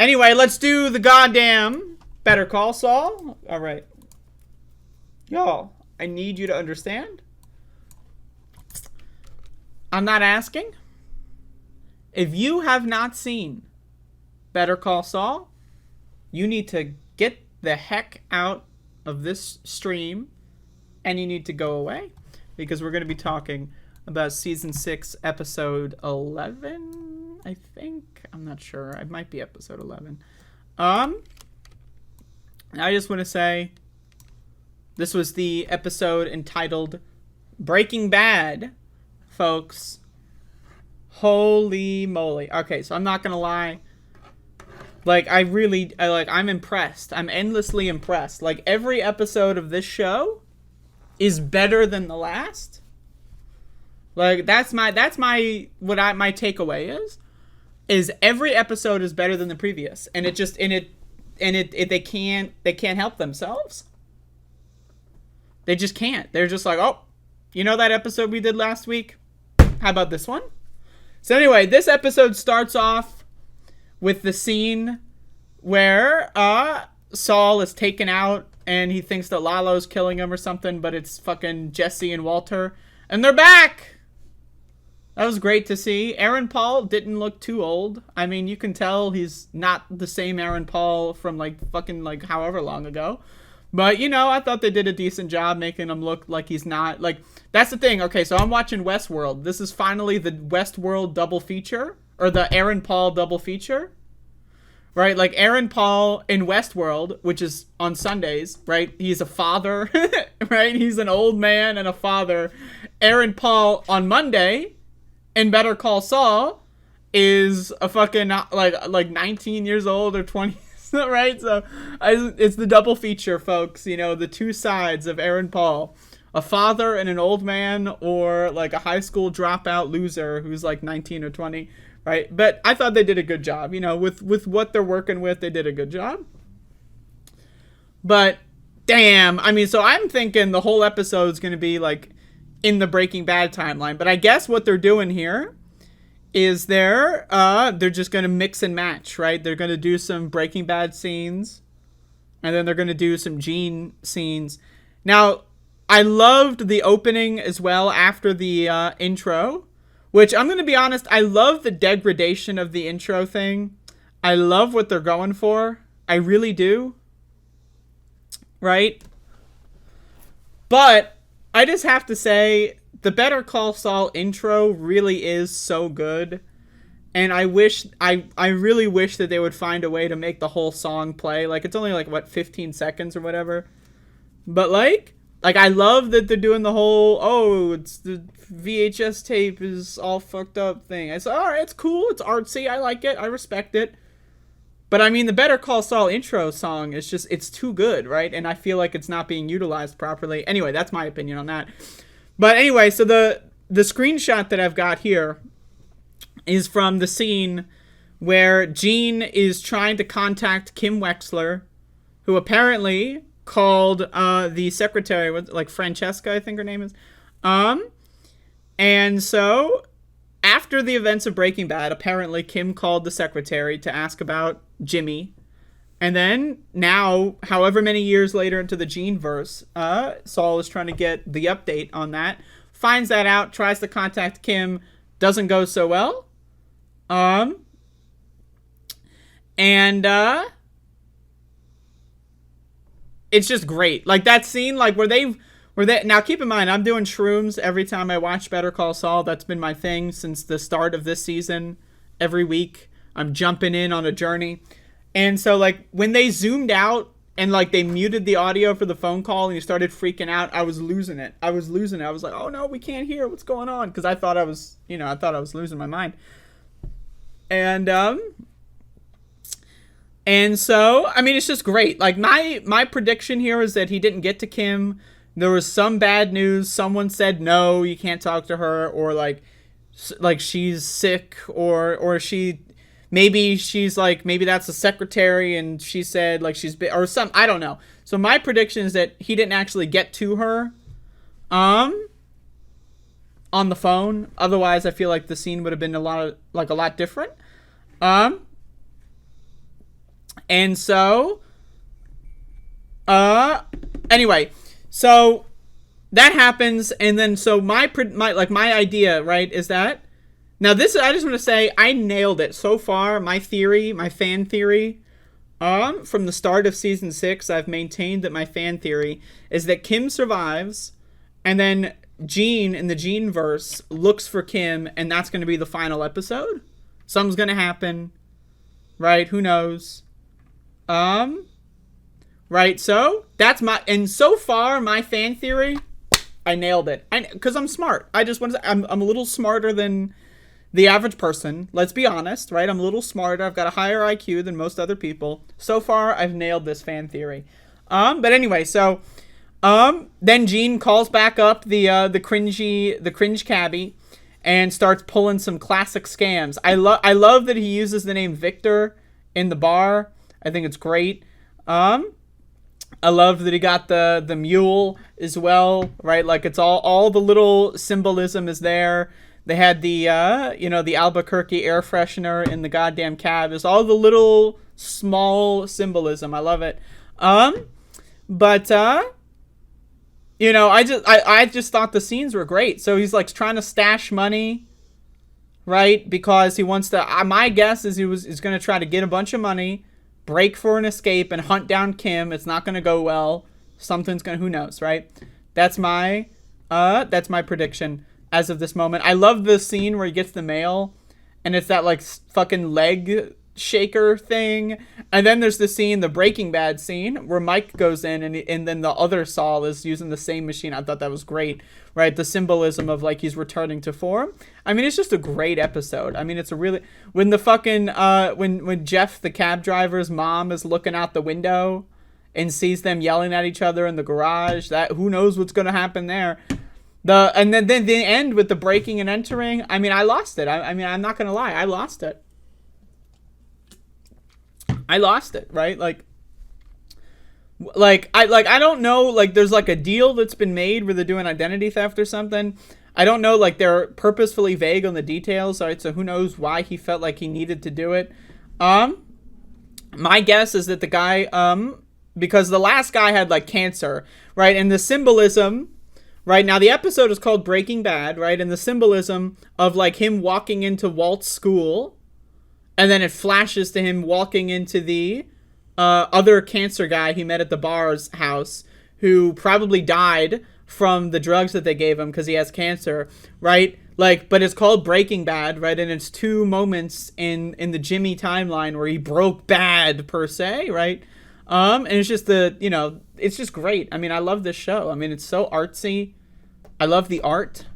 Anyway, let's do the goddamn Better Call Saul. All right. Y'all, I need you to understand. I'm not asking. If you have not seen Better Call Saul, you need to get the heck out of this stream and you need to go away because we're going to be talking about season 6, episode 11, I think. I'm not sure. It might be episode 11. I just want to say this was the episode entitled Breaking Bad, folks. Holy moly. Okay, so I'm not going to lie. Like, I'm impressed. I'm endlessly impressed. Like, every episode of this show is better than the last. Like, that's my takeaway is every episode is better than the previous. And it just, they can't help themselves. They just can't. They're just like, oh, you know that episode we did last week? How about this one? So anyway, this episode starts off with the scene where Saul is taken out and he thinks that Lalo's killing him or something, but it's fucking Jesse and Walter. And they're back! That was great to see. Aaron Paul didn't look too old. I mean, you can tell he's not the same Aaron Paul from fucking however long ago. But, you know, I thought they did a decent job making him look like he's not. Like, that's the thing. Okay, so I'm watching Westworld. This is finally the Westworld double feature. Or the Aaron Paul double feature. Right? Like, Aaron Paul in Westworld, which is on Sundays, right? He's a father, right? He's an old man and a father. Aaron Paul on Monday in Better Call Saul is a fucking, like 19 years old or 20. Right? So it's the double feature, folks. You know, the two sides of Aaron Paul. A father and an old man, or like a high school dropout loser who's like 19 or 20, right? But I thought they did a good job. You know, with what they're working with, they did a good job. But damn, I mean, so I'm thinking the whole episode is going to be like in the Breaking Bad timeline. But I guess what they're doing here is they're just going to mix and match, right? They're going to do some Breaking Bad scenes, and then they're going to do some Gene scenes. Now, I loved the opening as well after the intro, which I'm going to be honest, I love the degradation of the intro thing. I love what they're going for. I really do. Right? But I just have to say, the Better Call Saul intro really is so good. And I really wish that they would find a way to make the whole song play. Like, it's only 15 seconds or whatever. But like I love that they're doing the whole, it's the VHS tape is all fucked up thing. I said, alright, it's cool, it's artsy, I like it, I respect it. But I mean, the Better Call Saul intro song is just, it's too good, right? And I feel like it's not being utilized properly. Anyway, that's my opinion on that. But anyway, so the screenshot that I've got here is from the scene where Gene is trying to contact Kim Wexler, who apparently called the secretary, like Francesca, I think her name is. And so after the events of Breaking Bad, apparently Kim called the secretary to ask about Jimmy. And then now, however many years later into the Gene verse, Saul is trying to get the update on that. Finds that out, tries to contact Kim, doesn't go so well. It's just great. Like that scene, like where they now keep in mind, I'm doing shrooms every time I watch Better Call Saul. That's been my thing since the start of this season. Every week, I'm jumping in on a journey. And so, like, when they zoomed out and, like, they muted the audio for the phone call and you started freaking out, I was losing it. I was like, oh, no, we can't hear. What's going on? Because I thought I was losing my mind. And so, I mean, it's just great. Like, my prediction here is that he didn't get to Kim. There was some bad news. Someone said, no, you can't talk to her. Or, like she's sick. Or she... Maybe she's like, maybe that's the secretary and she said like or some, I don't know. So my prediction is that he didn't actually get to her on the phone. Otherwise, I feel like the scene would have been a lot different. And so, anyway, so that happens, and then so my idea, right, is that now this, I just want to say I nailed it so far. My theory, my fan theory, from the start of season 6, I've maintained that my fan theory is that Kim survives, and then Jean in the Jean verse looks for Kim, and that's going to be the final episode. Something's going to happen, right? Who knows? Right, so that's my, and so far my fan theory, I nailed it. Because I'm smart. I just want to say, I'm a little smarter than the average person. Let's be honest, right? I'm a little smarter. I've got a higher IQ than most other people. So far, I've nailed this fan theory. But anyway, so then Jean calls back up the cringe cabbie and starts pulling some classic scams. I love that he uses the name Victor in the bar. I think it's great. I love that he got the mule as well, right? Like, it's all the little symbolism is there. They had the the Albuquerque air freshener in the goddamn cab. It's all the little small symbolism. I love it. But I just thought the scenes were great. So he's like trying to stash money, right? Because he wants to. My guess is he's going to try to get a bunch of money, break for an escape, and hunt down Kim. It's not going to go well. Something's going to. Who knows, right? That's my prediction as of this moment. I love the scene where he gets the mail, and it's that like fucking leg shaker thing. And then there's the scene, the Breaking Bad scene, where Mike goes in, and then the other Saul is using the same machine. I thought that was great, right? The symbolism of like he's returning to form. I mean, it's just a great episode. I mean, it's a really, when the fucking when Jeff the cab driver's mom is looking out the window and sees them yelling at each other in the garage, that who knows what's gonna happen there. And then the end with the breaking and entering. I mean, I lost it. I mean, I'm not gonna lie, I lost it. Right? I don't know, like there's like a deal that's been made where they're doing identity theft or something. I don't know, like they're purposefully vague on the details, right? So who knows why he felt like he needed to do it. My guess is that the guy, because the last guy had like cancer, right? And the symbolism, right? Now the episode is called Breaking Bad, right? And the symbolism of like him walking into Walt's school, and then it flashes to him walking into the other cancer guy he met at the bar's house, who probably died from the drugs that they gave him because he has cancer, right? Like, but it's called Breaking Bad, right? And it's two moments in the Jimmy timeline where he broke bad per se, right? And it's just it's just great. I mean, I love this show. I mean, it's so artsy. I love the art.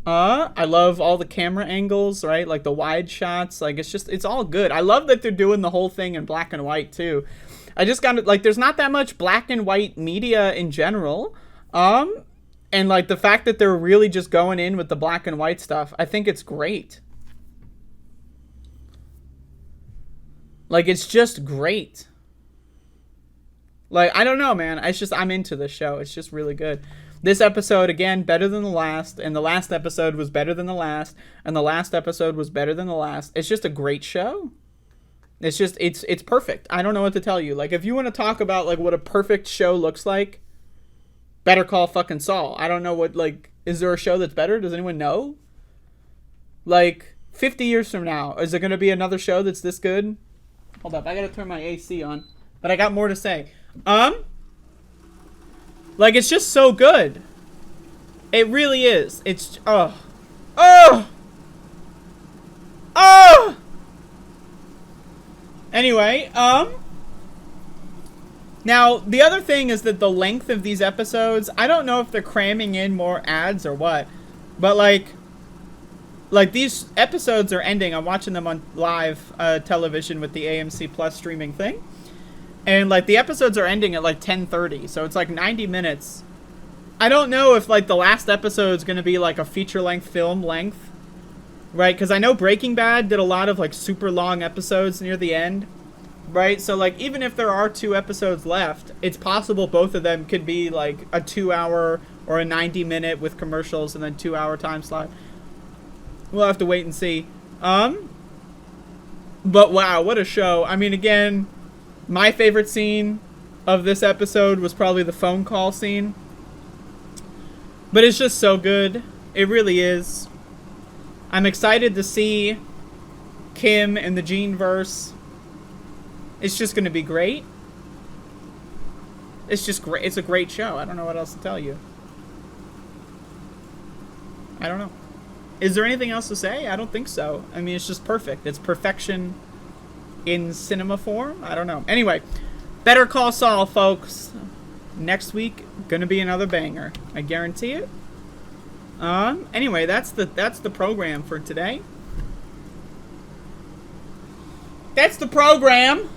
I love all the camera angles, right? Like the wide shots. Like, it's all good. I love that they're doing the whole thing in black and white too. I just got like, there's not that much black and white media in general. And like the fact that they're really just going in with the black and white stuff, I think it's great. Like, it's just great. Like, I don't know, man. I'm into this show. It's just really good. This episode, again, better than the last, and the last episode was better than the last, and the last episode was better than the last. It's just a great show. It's just, it's perfect. I don't know what to tell you. Like, if you want to talk about, like, what a perfect show looks like, Better Call fucking Saul. I don't know what, like, is there a show that's better? Does anyone know? Like, 50 years from now, is there going to be another show that's this good? Hold up, I gotta turn my AC on. But I got more to say. Like, it's just so good. It really is. It's, Anyway, now, the other thing is that the length of these episodes, I don't know if they're cramming in more ads or what, but like these episodes are ending. I'm watching them on live television with the AMC Plus streaming thing. And, like, the episodes are ending at, like, 10:30, so it's, like, 90 minutes. I don't know if, like, the last episode's gonna be, like, a feature-length film length, right? Because I know Breaking Bad did a lot of, like, super long episodes near the end, right? So, like, even if there are 2 episodes left, it's possible both of them could be, like, a 2-hour or a 90-minute with commercials and then 2-hour time slot. We'll have to wait and see. But, wow, what a show. I mean, again, My favorite scene of this episode was probably the phone call scene. But it's just so good. It really is. I'm excited to see Kim and the Gene-verse. It's just going to be great. It's just great. It's a great show. I don't know what else to tell you. I don't know. Is there anything else to say? I don't think so. I mean, it's just perfect. It's perfection in cinema form. I don't know. Anyway, Better Call Saul, folks. Next week, gonna be another banger. I guarantee it. Anyway, that's the program for today. That's the program.